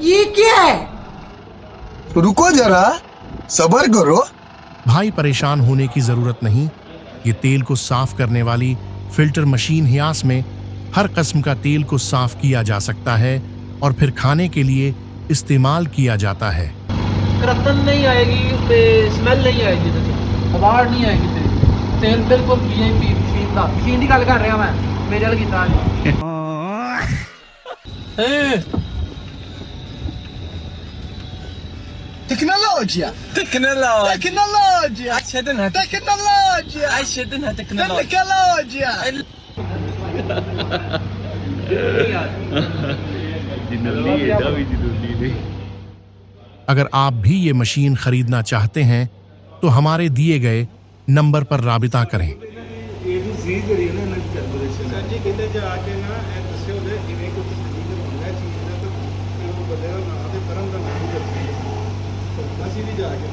ये क्या है? रुको जरा, सब्र करो। भाई परेशान होने की जरूरत नहीं। ये तेल को साफ करने वाली फिल्टर मशीन हियास में हर किस्म का तेल को साफ किया जा सकता है और फिर खाने के लिए इस्तेमाल किया जाता है। करतन नहीं आएगी, स्मेल नहीं आएगी, आवाज नहीं आएगी, तेल बिल्कुल वीआईपी मशीन का। मशीन की गल कर रहा मैं, मेरे वाल कीता Tecnologia, tecnologia, tecnologia, tecnologia. अगर आप भी ये मशीन खरीदना चाहते हैं तो हमारे दिए गए नंबर पर राबिता करें। सर जी कहते जाके ना दस्यो इवें कुछ खरीद मंगा चीज ना तो बंदे का नाम ते परम का नाम करते हैं, तो ਅਸੀਂ ਵੀ ਜਾ ਕੇ